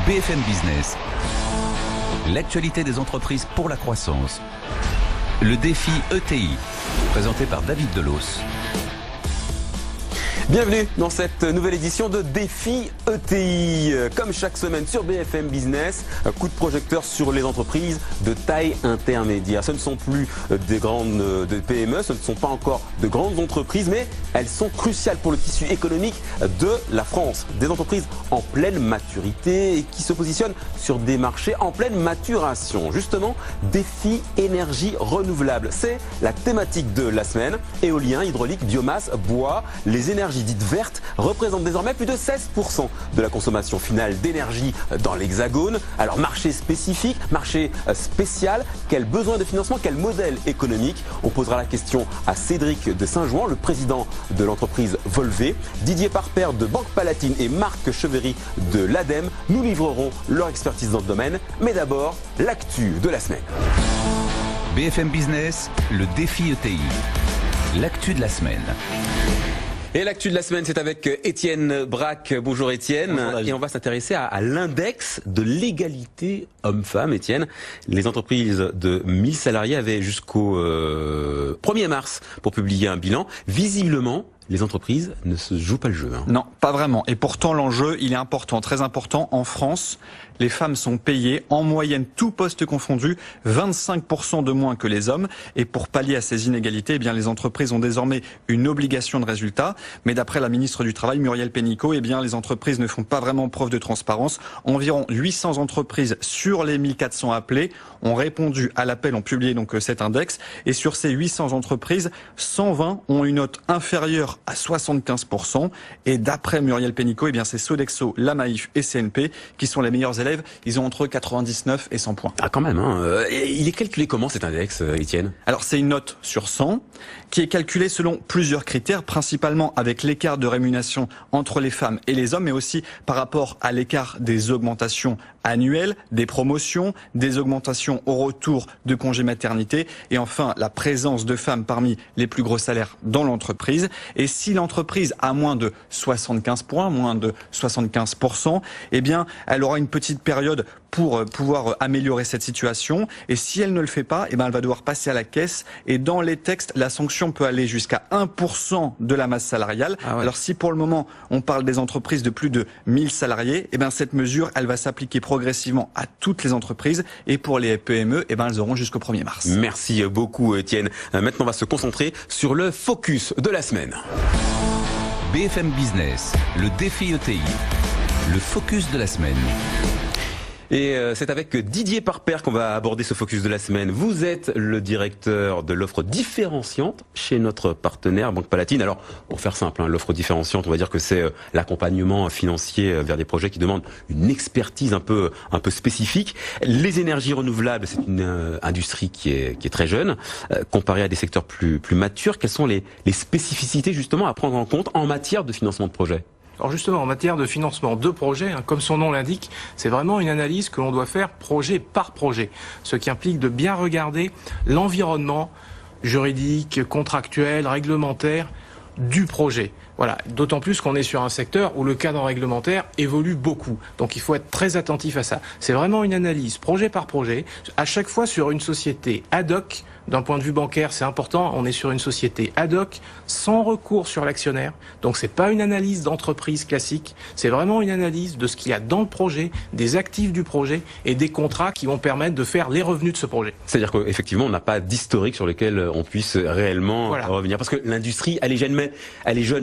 BFM Business. L'actualité des entreprises pour la croissance. Le défi ETI, présenté par David Delos. Bienvenue dans cette nouvelle édition de Défi ETI. Comme chaque semaine sur BFM Business, coup de projecteur sur les entreprises de taille intermédiaire. Ce ne sont plus des grandes PME, ce ne sont pas encore de grandes entreprises, mais elles sont cruciales pour le tissu économique de la France. Des entreprises en pleine maturité et qui se positionnent sur des marchés en pleine maturation. Justement, Défi énergie renouvelable. C'est la thématique de la semaine. Éolien, hydraulique, biomasse, bois, les énergies dites vertes représentent désormais plus de 16% de la consommation finale d'énergie dans l'Hexagone. Alors marché spécifique, marché spécial, quel besoin de financement, quel modèle économique? On posera la question à Cédric de Saint-Jouan, le président de l'entreprise Volvé, Didier Parper de Banque Palatine et Marc Chevery de l'ADEME. Nous livrerons leur expertise dans le domaine, mais d'abord l'actu de la semaine. BFM Business, le défi ETI. L'actu de la semaine. Et l'actu de la semaine, c'est avec Étienne Braque. Bonjour Étienne. Bonjour, et on va s'intéresser à l'index de l'égalité homme-femme. Étienne, les entreprises de 1000 salariés avaient jusqu'au 1er mars pour publier un bilan. Visiblement, les entreprises ne se jouent pas le jeu. Non, pas vraiment. Et pourtant, l'enjeu, il est important, très important. En France, les femmes sont payées, en moyenne, tout poste confondu, 25% de moins que les hommes. Et pour pallier à ces inégalités, eh bien, les entreprises ont désormais une obligation de résultat. Mais d'après la ministre du Travail, Muriel Pénicaud, eh bien, les entreprises ne font pas vraiment preuve de transparence. Environ 800 entreprises sur les 1400 appelées ont répondu à l'appel, ont publié donc cet index. Et sur ces 800 entreprises, 120 ont une note inférieure à 75%. Et d'après Muriel Pénicaud, eh bien, c'est Sodexo, La Maïf et CNP qui sont les meilleurs élèves. Ils ont entre 99 et 100 points. Ah, quand même, hein. Il est calculé comment cet index, Étienne? Alors, c'est une note sur 100 qui est calculée selon plusieurs critères, principalement avec l'écart de rémunération entre les femmes et les hommes, mais aussi par rapport à l'écart des augmentations annuelles, des promotions, des augmentations au retour de congé maternité, et enfin la présence de femmes parmi les plus gros salaires dans l'entreprise. Et si l'entreprise a moins de 75 points, moins de 75%, eh bien, elle aura une petite période pour pouvoir améliorer cette situation. Et si elle ne le fait pas, eh ben, elle va devoir passer à la caisse. Et dans les textes, la sanction peut aller jusqu'à 1% de la masse salariale. Ah ouais. Alors si pour le moment, on parle des entreprises de plus de 1000 salariés, eh ben, cette mesure, elle va s'appliquer progressivement à toutes les entreprises. Et pour les PME, eh ben, elles auront jusqu'au 1er mars. Merci beaucoup, Étienne. Maintenant, on va se concentrer sur le focus de la semaine. BFM Business, le défi ETI. Le focus de la semaine. Et c'est avec Didier Parper qu'on va aborder ce focus de la semaine. Vous êtes le directeur de l'offre différenciante chez notre partenaire Banque Palatine. Alors, pour faire simple, l'offre différenciante, on va dire que c'est l'accompagnement financier vers des projets qui demandent une expertise un peu spécifique. Les énergies renouvelables, c'est une industrie qui est très jeune, comparée à des secteurs plus matures. Quelles sont les spécificités justement à prendre en compte en matière de financement de projets ? Alors justement, en matière de financement de projet, comme son nom l'indique, c'est vraiment une analyse que l'on doit faire projet par projet, ce qui implique de bien regarder l'environnement juridique, contractuel, réglementaire du projet. Voilà, d'autant plus qu'on est sur un secteur où le cadre réglementaire évolue beaucoup. Donc il faut être très attentif à ça. C'est vraiment une analyse projet par projet, à chaque fois sur une société ad hoc. D'un point de vue bancaire, c'est important, on est sur une société ad hoc, sans recours sur l'actionnaire. Donc c'est pas une analyse d'entreprise classique, c'est vraiment une analyse de ce qu'il y a dans le projet, des actifs du projet et des contrats qui vont permettre de faire les revenus de ce projet. C'est-à-dire qu'effectivement, on n'a pas d'historique sur lequel on puisse réellement revenir. Parce que l'industrie, elle est jeune,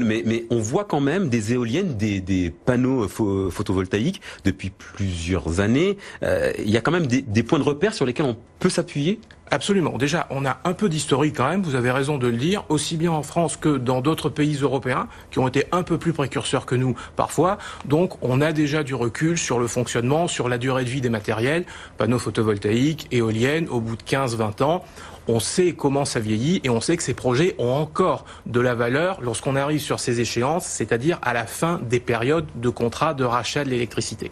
mais on voit quand même des éoliennes, des panneaux photovoltaïques depuis plusieurs années. Il y a quand même des points de repère sur lesquels on peut s'appuyer. Absolument. Déjà, on a un peu d'historique quand même, vous avez raison de le dire, aussi bien en France que dans d'autres pays européens qui ont été un peu plus précurseurs que nous parfois. Donc, on a déjà du recul sur le fonctionnement, sur la durée de vie des matériels, panneaux photovoltaïques, éoliennes, au bout de 15-20 ans. On sait comment ça vieillit et on sait que ces projets ont encore de la valeur lorsqu'on arrive sur ces échéances, c'est-à-dire à la fin des périodes de contrat de rachat de l'électricité.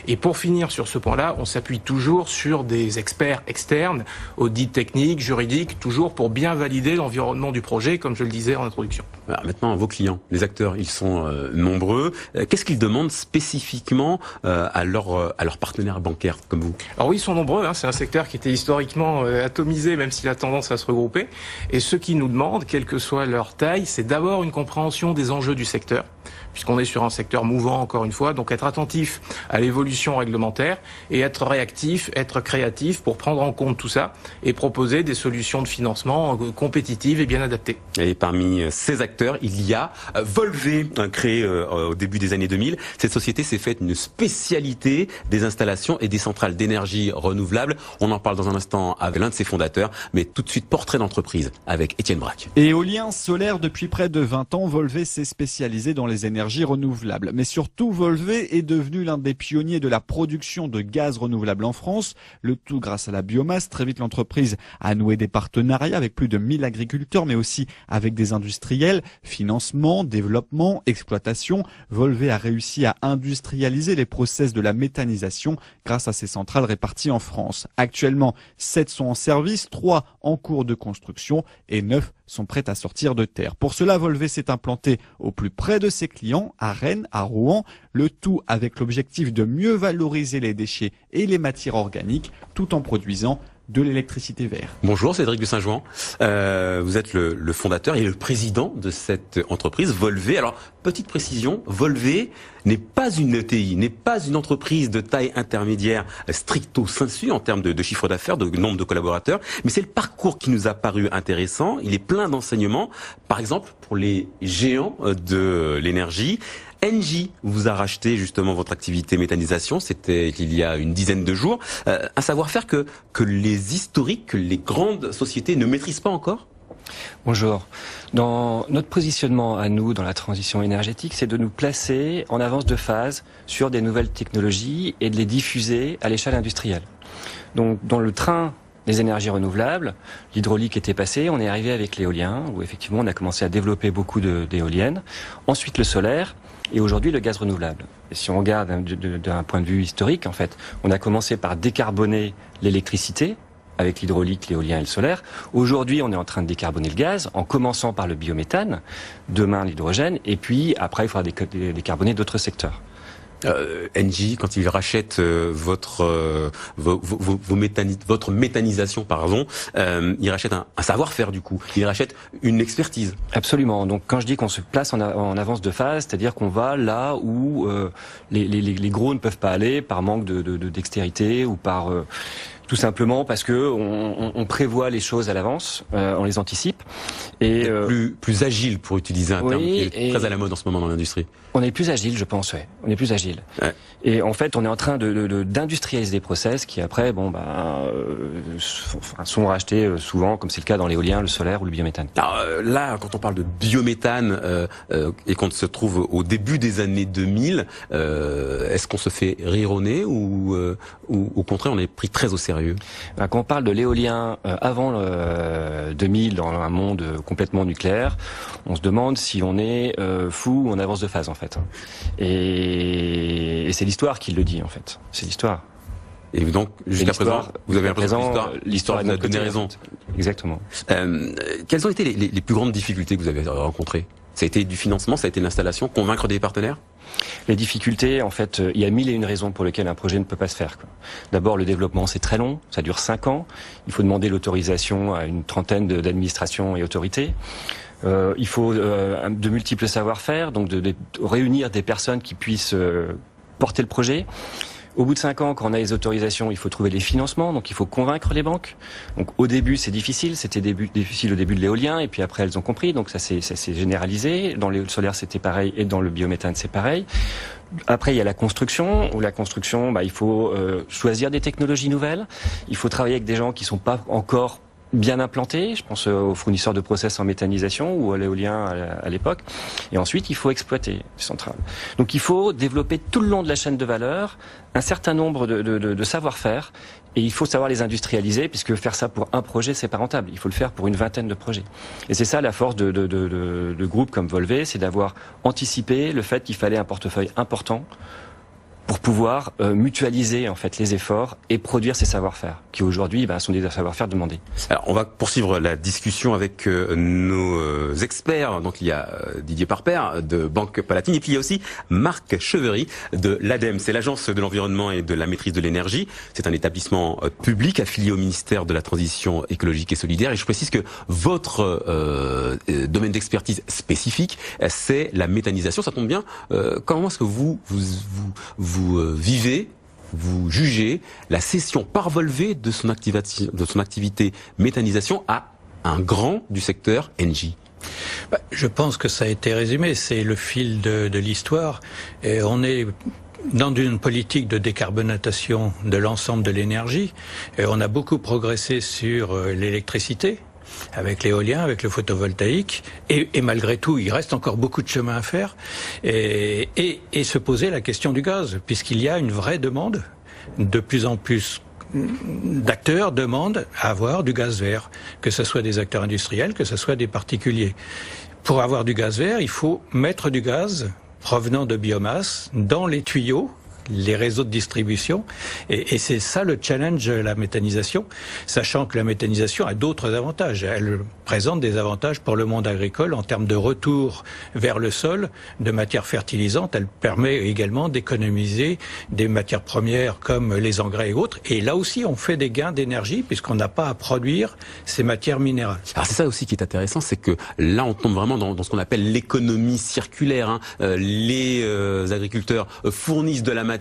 Et pour finir sur ce point-là, on s'appuie toujours sur des experts externes, audits techniques, juridiques, toujours pour bien valider l'environnement du projet, comme je le disais en introduction. Alors maintenant, vos clients, les acteurs, ils sont nombreux. Qu'est-ce qu'ils demandent spécifiquement à leurs partenaires bancaires comme vous? Alors oui, ils sont nombreux, c'est un secteur qui était historiquement atomisé, même s'il a tendance à se regrouper. Et ce qu'ils nous demandent, quelle que soit leur taille, c'est d'abord une compréhension des enjeux du secteur, puisqu'on est sur un secteur mouvant, encore une fois, donc être attentif à l'évolution réglementaire et être réactif, être créatif pour prendre en compte tout ça et proposer des solutions de financement compétitives et bien adaptées. Et parmi ces acteurs, il y a Volvé, créé au début des années 2000. Cette société s'est faite une spécialité des installations et des centrales d'énergie renouvelable. On en parle dans un instant avec l'un de ses fondateurs, mais tout de suite portrait d'entreprise avec Étienne Braque. Éolien solaire depuis près de 20 ans, Volvé s'est spécialisé dans les énergies renouvelables. Mais surtout, Volvé est devenu l'un des pionniers de la production de gaz renouvelable en France. Le tout grâce à la biomasse. Très vite, l'entreprise a noué des partenariats avec plus de 1000 agriculteurs, mais aussi avec des industriels. Financement, développement, exploitation. Volvé a réussi à industrialiser les process de la méthanisation grâce à ses centrales réparties en France. Actuellement, 7 sont en service, 3 en cours de construction et 9 sont prêtes à sortir de terre. Pour cela, Volvé s'est implanté au plus près de ses clients, à Rennes, à Rouen, le tout avec l'objectif de mieux valoriser les déchets et les matières organiques tout en produisant de l'électricité verte. Bonjour Cédric de Saint-Jouan, vous êtes le fondateur et le président de cette entreprise Volvé. Alors petite précision, Volvé n'est pas une ETI, n'est pas une entreprise de taille intermédiaire stricto sensu en termes de chiffre d'affaires, de nombre de collaborateurs, mais c'est le parcours qui nous a paru intéressant. Il est plein d'enseignements, par exemple pour les géants de l'énergie. Engie vous a racheté justement votre activité méthanisation, c'était il y a une dizaine de jours. Un savoir-faire que les historiques, que les grandes sociétés ne maîtrisent pas encore? Bonjour. Dans notre positionnement à nous dans la transition énergétique, c'est de nous placer en avance de phase sur des nouvelles technologies et de les diffuser à l'échelle industrielle. Donc dans le train des énergies renouvelables, l'hydraulique était passée, on est arrivé avec l'éolien, où effectivement on a commencé à développer beaucoup d'éoliennes. Ensuite le solaire, et aujourd'hui le gaz renouvelable. Et si on regarde d'un point de vue historique, en fait, on a commencé par décarboner l'électricité, avec l'hydraulique, l'éolien et le solaire. Aujourd'hui, on est en train de décarboner le gaz, en commençant par le biométhane, demain l'hydrogène, et puis après il faudra décarboner d'autres secteurs. Engie, quand il rachète votre méthanisation, il rachète un savoir-faire du coup. Il rachète une expertise. Absolument. Donc quand je dis qu'on se place en avance de phase, c'est-à-dire qu'on va là où les gros ne peuvent pas aller par manque de dextérité ou par tout simplement parce que on prévoit les choses à l'avance, on les anticipe et plus agile pour utiliser un terme qui est très à la mode en ce moment dans l'industrie. On est plus agile, je pense, ouais. On est plus agile. Ouais. Et en fait, on est en train d'industrialiser des process qui après, sont rachetés souvent, comme c'est le cas dans l'éolien, le solaire ou le biométhane. Alors, là, quand on parle de biométhane et qu'on se trouve au début des années 2000, est-ce qu'on se fait rire au nez ou au contraire, on est pris très au sérieux? Quand on parle de l'éolien avant 2000 dans un monde complètement nucléaire, on se demande si on est fou ou en avance de phase en fait. Et c'est l'histoire qui le dit en fait. C'est l'histoire. Et donc jusqu'à présent, vous avez l'impression que l'histoire vous a donné raison. En fait. Exactement. Quelles ont été les plus grandes difficultés que vous avez rencontrées? Ça a été du financement, ça a été de l'installation, convaincre des partenaires? Les difficultés, en fait, il y a 1001 raisons pour lesquelles un projet ne peut pas se faire. D'abord, le développement, c'est très long, ça dure 5 ans. Il faut demander l'autorisation à une trentaine d'administrations et autorités. Il faut de multiples savoir-faire, donc de réunir des personnes qui puissent porter le projet. Au bout de 5 ans, quand on a les autorisations, il faut trouver les financements, donc il faut convaincre les banques. Donc au début, c'est difficile, c'était difficile au début de l'éolien, et puis après elles ont compris, donc ça s'est généralisé. Dans le solaire, c'était pareil, et dans le biométhane, c'est pareil. Après, il y a la construction, où la construction, il faut choisir des technologies nouvelles, il faut travailler avec des gens qui sont pas encore bien implanté, je pense aux fournisseurs de process en méthanisation ou à l'éolien à l'époque. Et ensuite, il faut exploiter les centrales. Donc il faut développer tout le long de la chaîne de valeur un certain nombre de savoir-faire et il faut savoir les industrialiser puisque faire ça pour un projet, c'est pas rentable. Il faut le faire pour une vingtaine de projets. Et c'est ça la force de groupes comme Volvé, c'est d'avoir anticipé le fait qu'il fallait un portefeuille important pour pouvoir mutualiser en fait les efforts et produire ces savoir-faire qui aujourd'hui sont des savoir-faire demandés. Alors on va poursuivre la discussion avec nos experts. Donc il y a Didier Parper de Banque Palatine et puis il y a aussi Marc Chevery de l'ADEME. C'est l'Agence de l'environnement et de la maîtrise de l'énergie. C'est un établissement public affilié au ministère de la Transition écologique et solidaire. Et je précise que votre domaine d'expertise spécifique, c'est la méthanisation. Ça tombe bien. Comment est-ce que vous vivez, vous jugez la cession par Volvé de son activité méthanisation à un grand du secteur Engie? Je pense que ça a été résumé, c'est le fil de l'histoire. Et on est dans une politique de décarbonatation de l'ensemble de l'énergie. Et on a beaucoup progressé sur l'électricité, avec l'éolien, avec le photovoltaïque, et malgré tout, il reste encore beaucoup de chemin à faire, et se poser la question du gaz, puisqu'il y a une vraie demande, de plus en plus d'acteurs demandent à avoir du gaz vert, que ce soit des acteurs industriels, que ce soit des particuliers. Pour avoir du gaz vert, il faut mettre du gaz provenant de biomasse dans les tuyaux, les réseaux de distribution, et c'est ça le challenge de la méthanisation, sachant que la méthanisation a d'autres avantages. Elle présente des avantages pour le monde agricole en termes de retour vers le sol de matières fertilisantes. Elle permet également d'économiser des matières premières comme les engrais et autres, et là aussi on fait des gains d'énergie puisqu'on n'a pas à produire ces matières minérales. Alors c'est ça aussi qui est intéressant, c'est que là on tombe vraiment dans ce qu'on appelle l'économie circulaire. Les agriculteurs fournissent de la matière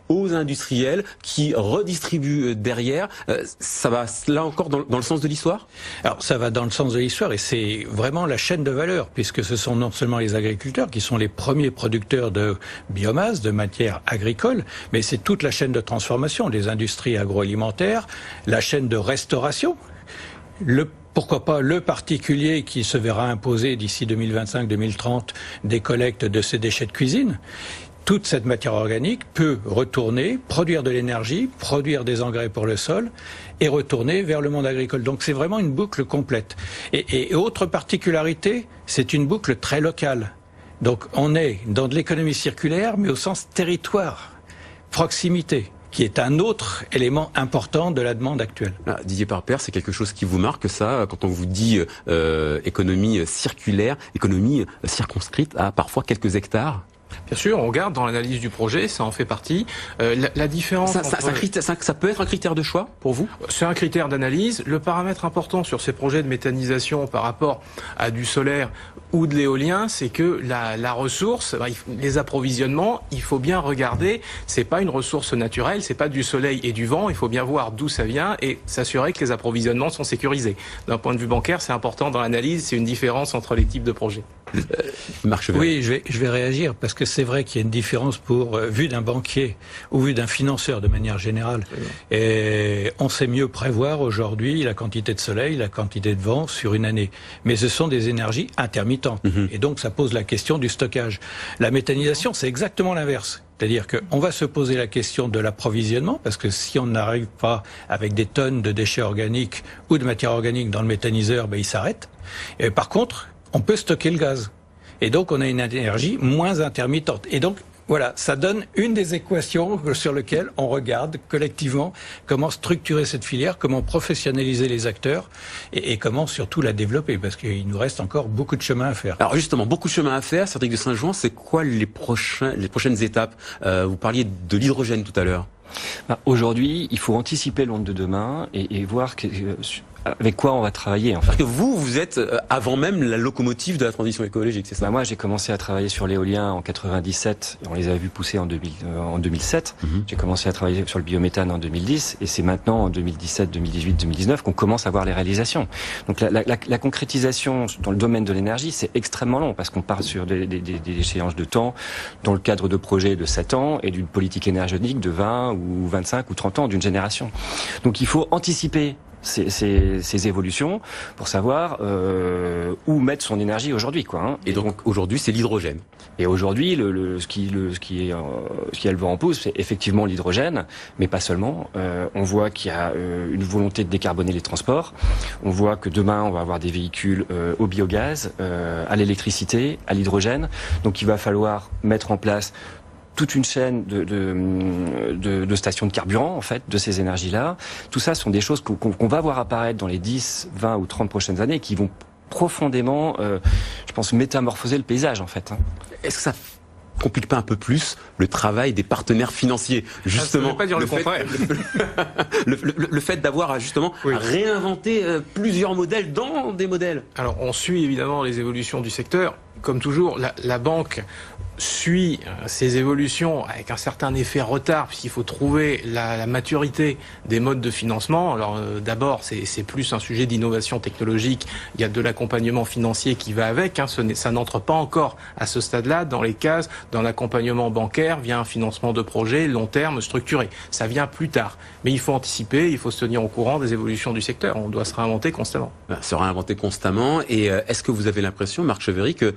aux industriels qui redistribuent derrière. Ça va là encore dans le sens de l'histoire? Alors ça va dans le sens de l'histoire et c'est vraiment la chaîne de valeur, puisque ce sont non seulement les agriculteurs qui sont les premiers producteurs de biomasse, de matières agricoles, mais c'est toute la chaîne de transformation, les industries agroalimentaires, la chaîne de restauration, pourquoi pas le particulier qui se verra imposer d'ici 2025-2030 des collectes de ses déchets de cuisine. Toute cette matière organique peut retourner, produire de l'énergie, produire des engrais pour le sol et retourner vers le monde agricole. Donc c'est vraiment une boucle complète. Et autre particularité, c'est une boucle très locale. Donc on est dans de l'économie circulaire, mais au sens territoire, proximité, qui est un autre élément important de la demande actuelle. Didier Parper, c'est quelque chose qui vous marque, ça, quand on vous dit économie circulaire, économie circonscrite à parfois quelques hectares? Bien sûr, on regarde dans l'analyse du projet, ça en fait partie. La différence... Ça peut être un critère de choix pour vous? C'est un critère d'analyse. Le paramètre important sur ces projets de méthanisation par rapport à du solaire ou de l'éolien, c'est que la ressource, les approvisionnements, il faut bien regarder, c'est pas une ressource naturelle, c'est pas du soleil et du vent, il faut bien voir d'où ça vient et s'assurer que les approvisionnements sont sécurisés. D'un point de vue bancaire, c'est important dans l'analyse, c'est une différence entre les types de projets. Marc Chevery. Oui, je vais réagir parce que c'est vrai qu'il y a une différence vu d'un banquier ou vu d'un financeur de manière générale. Et on sait mieux prévoir aujourd'hui la quantité de soleil, la quantité de vent sur une année. Mais ce sont des énergies intermittentes. Et donc ça pose la question du stockage. La méthanisation, c'est exactement l'inverse. C'est-à-dire qu'on va se poser la question de l'approvisionnement, parce que si on n'arrive pas avec des tonnes de déchets organiques ou de matières organiques dans le méthaniseur, il s'arrête. Et par contre, on peut stocker le gaz. Et donc, on a une énergie moins intermittente. Et donc, voilà, ça donne une des équations sur lesquelles on regarde collectivement comment structurer cette filière, comment professionnaliser les acteurs et comment surtout la développer, parce qu'il nous reste encore beaucoup de chemin à faire. Alors justement, beaucoup de chemin à faire. Cédric de Saint-Jouan, c'est quoi les prochaines étapes? Vous parliez de l'hydrogène tout à l'heure. Aujourd'hui, il faut anticiper le monde de demain et voir avec quoi on va travailler en fait. Parce que vous êtes avant même la locomotive de la transition écologique, c'est ça? Moi, j'ai commencé à travailler sur l'éolien en 97. On les a vus pousser en 2007. J'ai commencé à travailler sur le biométhane en 2010, et c'est maintenant en 2017, 2018, 2019 qu'on commence à voir les réalisations. Donc la concrétisation dans le domaine de l'énergie, c'est extrêmement long parce qu'on part sur des échéances de temps dans le cadre de projets de 7 ans et d'une politique énergétique de 20 ou 25 ou 30 ans d'une génération. Donc il faut anticiper ces évolutions pour savoir où mettre son énergie aujourd'hui, quoi. Et donc aujourd'hui, c'est l'hydrogène. Et aujourd'hui, ce qui a le vent en poupe, c'est effectivement l'hydrogène, mais pas seulement. On voit qu'il y a une volonté de décarboner les transports. On voit que demain, on va avoir des véhicules au biogaz, à l'électricité, à l'hydrogène. Donc il va falloir mettre en place toute une chaîne de stations de carburant, en fait, de ces énergies-là. Tout ça sont des choses qu'on va voir apparaître dans les 10, 20 ou 30 prochaines années et qui vont profondément, je pense, métamorphoser le paysage, en fait. Est-ce que ça complique pas un peu plus le travail des partenaires financiers, justement? Ça ne veut pas dire le contraire. Le fait d'avoir justement à réinventer plusieurs modèles dans des modèles. Alors, on suit évidemment les évolutions du secteur. Comme toujours, la banque suit ces évolutions avec un certain effet retard, puisqu'il faut trouver la maturité des modes de financement. Alors d'abord, c'est plus un sujet d'innovation technologique. Il y a de l'accompagnement financier qui va avec. Ça n'entre pas encore à ce stade-là dans les cases d'un accompagnement bancaire via un financement de projet long terme structuré. Ça vient plus tard. Mais il faut anticiper, il faut se tenir au courant des évolutions du secteur. On doit se réinventer constamment. Se réinventer constamment. Et est-ce que vous avez l'impression, Marc Cheveri, que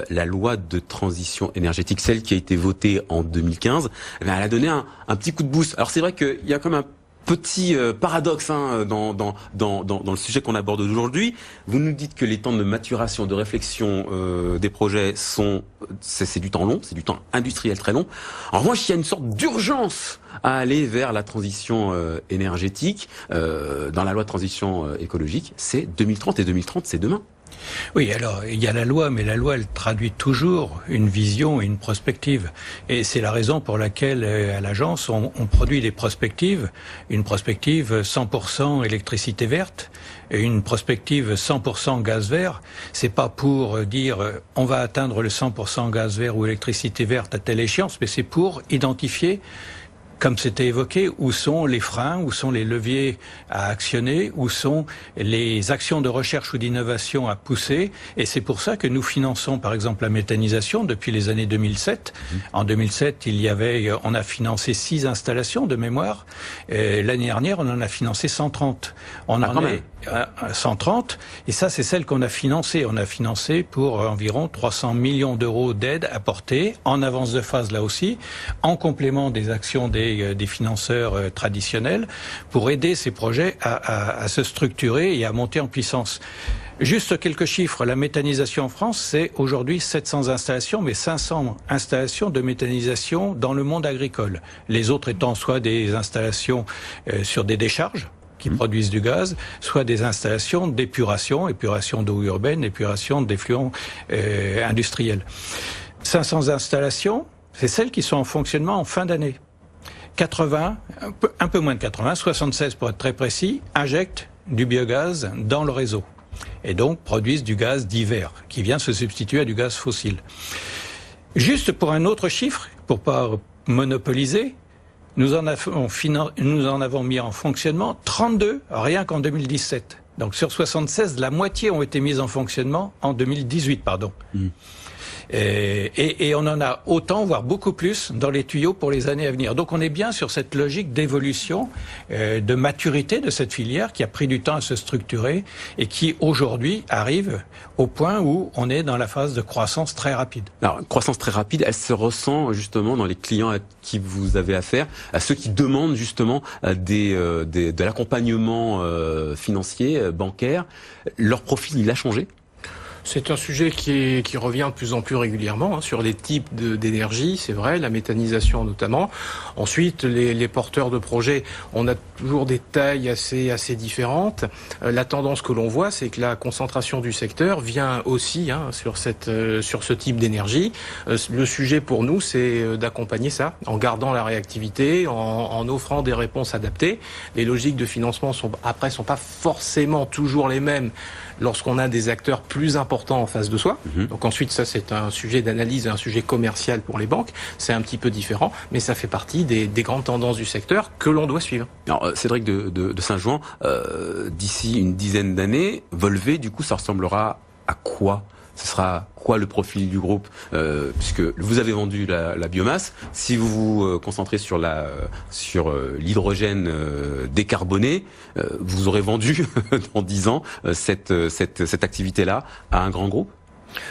la loi de transition énergétique, celle qui a été votée en 2015, elle a donné un petit coup de boost. Alors c'est vrai qu'il y a comme un petit paradoxe dans le sujet qu'on aborde aujourd'hui. Vous nous dites que les temps de maturation, de réflexion des projets c'est du temps long, c'est du temps industriel très long. En revanche, il y a une sorte d'urgence à aller vers la transition énergétique. Dans la loi de transition écologique, c'est 2030 et 2030, c'est demain. Oui, alors il y a la loi, mais la loi, elle traduit toujours une vision et une prospective. Et c'est la raison pour laquelle, à l'agence, on produit des prospectives. Une prospective 100% électricité verte et une prospective 100% gaz vert. C'est pas pour dire on va atteindre le 100% gaz vert ou électricité verte à telle échéance, mais c'est pour identifier, comme c'était évoqué, où sont les freins, où sont les leviers à actionner, où sont les actions de recherche ou d'innovation à pousser. Et c'est pour ça que nous finançons, par exemple, la méthanisation depuis les années 2007. En 2007, on a financé 6 installations de mémoire. L'année dernière, on en a financé 130. On en est à 130. Et ça, c'est celle qu'on a financée. On a financé pour environ 300 millions d'euros d'aide apportée, en avance de phase là aussi, en complément des actions des financeurs traditionnels, pour aider ces projets à se structurer et à monter en puissance. Juste quelques chiffres. La méthanisation en France, c'est aujourd'hui 700 installations, mais 500 installations de méthanisation dans le monde agricole. Les autres étant soit des installations sur des décharges, qui produisent du gaz, soit des installations d'épuration, épuration d'eau urbaine, épuration d'effluents industriels. 500 installations, c'est celles qui sont en fonctionnement en fin d'année. 80, un peu moins de 80, 76 pour être très précis, injectent du biogaz dans le réseau et donc produisent du gaz d'hiver qui vient se substituer à du gaz fossile. Juste pour un autre chiffre, pour pas monopoliser, nous en avons mis en fonctionnement 32 rien qu'en 2017. Donc sur 76, la moitié ont été mises en fonctionnement en 2018, pardon. Et on en a autant, voire beaucoup plus, dans les tuyaux pour les années à venir. Donc on est bien sur cette logique d'évolution, de maturité de cette filière qui a pris du temps à se structurer et qui aujourd'hui arrive au point où on est dans la phase de croissance très rapide. Alors, croissance très rapide, elle se ressent justement dans les clients à qui vous avez affaire, à ceux qui demandent justement de l'accompagnement financier, bancaire. Leur profil, il a changé ? C'est un sujet qui revient de plus en plus régulièrement sur les types d'énergie, c'est vrai, la méthanisation notamment. Ensuite, les porteurs de projets, on a toujours des tailles assez différentes. La tendance que l'on voit, c'est que la concentration du secteur vient aussi sur ce type d'énergie. Le sujet pour nous, c'est d'accompagner ça en gardant la réactivité, en offrant des réponses adaptées. Les logiques de financement sont pas forcément toujours les mêmes lorsqu'on a des acteurs plus importants en face de soi. Donc ensuite, ça c'est un sujet d'analyse, un sujet commercial pour les banques. C'est un petit peu différent, mais ça fait partie des grandes tendances du secteur que l'on doit suivre. Alors Cédric de Saint-Jouan, d'ici une dizaine d'années, Volvé, du coup, ça ressemblera à quoi ? Ce sera quoi le profil du groupe, puisque vous avez vendu la biomasse. Si vous vous concentrez sur l'hydrogène décarboné, vous aurez vendu dans 10 ans cette activité-là à un grand groupe.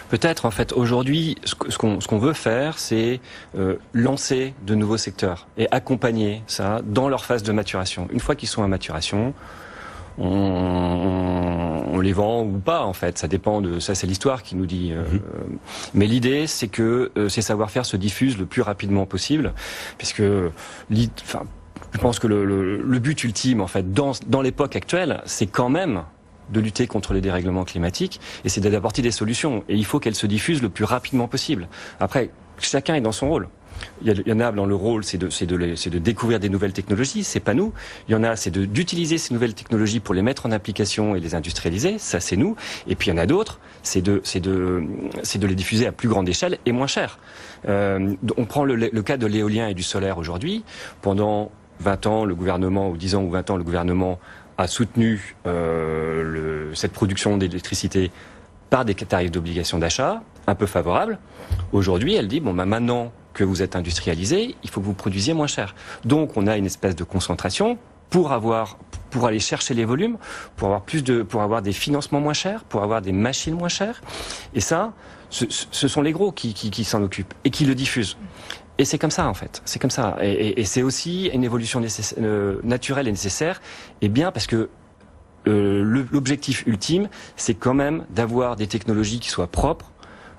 Peut-être, en fait, aujourd'hui, ce qu'on veut faire, c'est lancer de nouveaux secteurs et accompagner ça dans leur phase de maturation. Une fois qu'ils sont à maturation, on on les vend ou pas en fait, ça dépend de ça, c'est l'histoire qui nous dit. Mais l'idée c'est que ces savoir-faire se diffusent le plus rapidement possible, puisque je pense que le but ultime en fait dans l'époque actuelle, c'est quand même de lutter contre les dérèglements climatiques et c'est d'apporter des solutions. Et il faut qu'elles se diffusent le plus rapidement possible. Après, chacun est dans son rôle. Il y en a dans le rôle, c'est de découvrir des nouvelles technologies, c'est pas nous. Il y en a, c'est d'utiliser ces nouvelles technologies pour les mettre en application et les industrialiser, ça c'est nous. Et puis il y en a d'autres, c'est de les diffuser à plus grande échelle et moins cher. On prend le cas de l'éolien et du solaire aujourd'hui. Pendant 20 ans, le gouvernement, ou 10 ans ou 20 ans, le gouvernement a soutenu cette production d'électricité par des tarifs d'obligation d'achat un peu favorables. Aujourd'hui, elle dit maintenant que vous êtes industrialisé, il faut que vous produisiez moins cher. Donc, on a une espèce de concentration pour aller chercher les volumes, pour avoir des financements moins chers, pour avoir des machines moins chères. Et ça, ce sont les gros qui s'en occupent et qui le diffusent. Et c'est comme ça en fait, c'est comme ça. Et c'est aussi une évolution naturelle et nécessaire, et bien parce que l'objectif ultime, c'est quand même d'avoir des technologies qui soient propres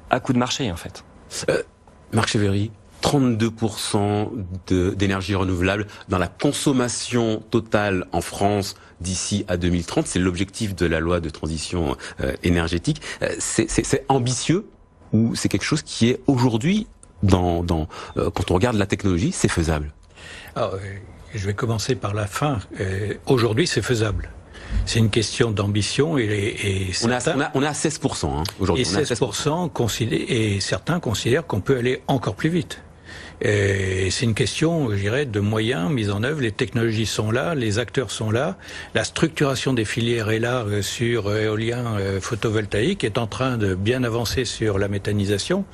à coût de marché en fait. Marc Chevry, 32% d'énergie renouvelable dans la consommation totale en France d'ici à 2030, c'est l'objectif de la loi de transition énergétique. C'est ambitieux ou c'est quelque chose qui est aujourd'hui quand on regarde la technologie, c'est faisable? Alors, je vais commencer par la fin. Aujourd'hui, c'est faisable. C'est une question d'ambition et on est à 16% aujourd'hui. Et 16% et certains considèrent qu'on peut aller encore plus vite. C'est une question, je dirais, de moyens mis en œuvre. Les technologies sont là, les acteurs sont là, la structuration des filières est là sur éolien photovoltaïque, est en train de bien avancer sur la méthanisation.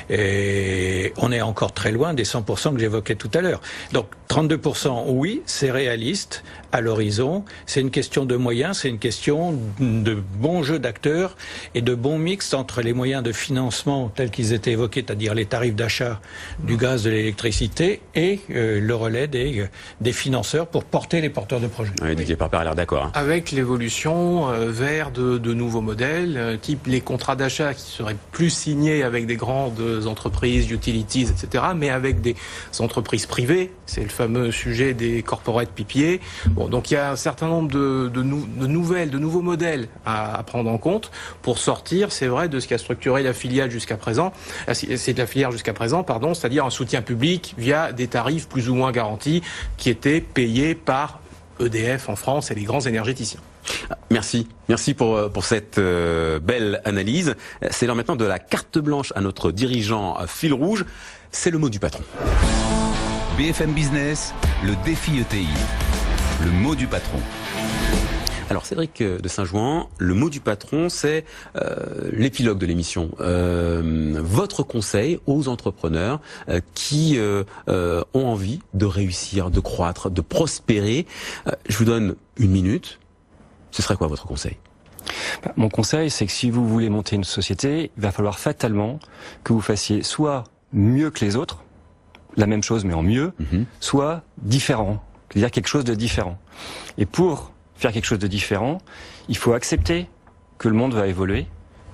Et on est encore très loin des 100% que j'évoquais tout à l'heure. Donc 32%, oui, c'est réaliste à l'horizon. C'est une question de moyens, c'est une question de bon jeu d'acteurs et de bon mix entre les moyens de financement tels qu'ils étaient évoqués, c'est-à-dire les tarifs d'achat du gaz, de l'électricité et le relais des financeurs pour porter les porteurs de projets. Oui, Didier Parpère a l'air d'accord. Avec l'évolution vers de nouveaux modèles, type les contrats d'achat qui seraient plus signés avec des grandes entreprises, utilities, etc., mais avec des entreprises privées. C'est le fameux sujet des corporate PPA. Bon, donc il y a un certain nombre de nouveaux modèles à prendre en compte pour sortir, c'est vrai, de ce qui a structuré la filière jusqu'à présent. C'est-à-dire un soutien public via des tarifs plus ou moins garantis qui étaient payés par EDF en France et les grands énergéticiens. Merci pour cette belle analyse. C'est l'heure maintenant de la carte blanche à notre dirigeant fil rouge. C'est le mot du patron. BFM Business, le défi ETI. Le mot du patron. Alors Cédric de Saint-Jouan, le mot du patron, c'est l'épilogue de l'émission. Votre conseil aux entrepreneurs qui ont envie de réussir, de croître, de prospérer. Je vous donne 1 minute. Ce serait quoi votre conseil ? Mon conseil, c'est que si vous voulez monter une société, il va falloir fatalement que vous fassiez soit mieux que les autres, la même chose mais en mieux, soit différent, c'est-à-dire quelque chose de différent. Et pour faire quelque chose de différent, il faut accepter que le monde va évoluer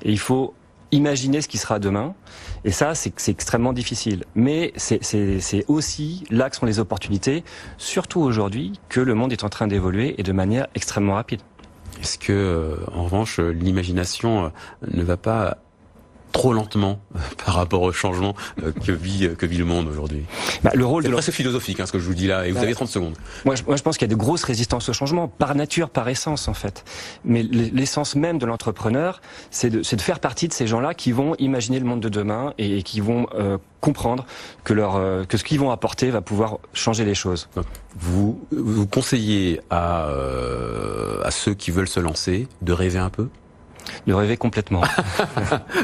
et il faut imaginer ce qui sera demain. Et ça, c'est extrêmement difficile. Mais c'est aussi là que sont les opportunités, surtout aujourd'hui, que le monde est en train d'évoluer et de manière extrêmement rapide. Est-ce que, en revanche, l'imagination ne va pas trop lentement par rapport au changement que vit le monde aujourd'hui? Le rôle c'est presque philosophique ce que je vous dis là, et vous avez 30 secondes. Moi je pense qu'il y a de grosses résistances au changement, par nature, par essence en fait. Mais l'essence même de l'entrepreneur, c'est de faire partie de ces gens-là qui vont imaginer le monde de demain et qui vont comprendre que ce qu'ils vont apporter va pouvoir changer les choses. Donc, vous conseillez à ceux qui veulent se lancer de rêver un peu? De rêver complètement.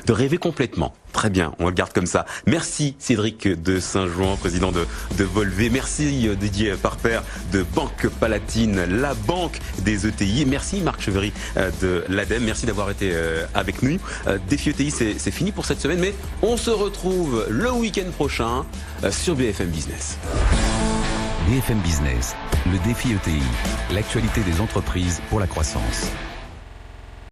De rêver complètement. Très bien, on le garde comme ça. Merci Cédric de Saint-Jouan, président de Volvé. Merci Didier Parpère de Banque Palatine, la banque des ETI. Merci Marc Chevry de l'ADEME. Merci d'avoir été avec nous. Défi ETI, c'est fini pour cette semaine, mais on se retrouve le week-end prochain sur BFM Business. BFM Business, le défi ETI, l'actualité des entreprises pour la croissance.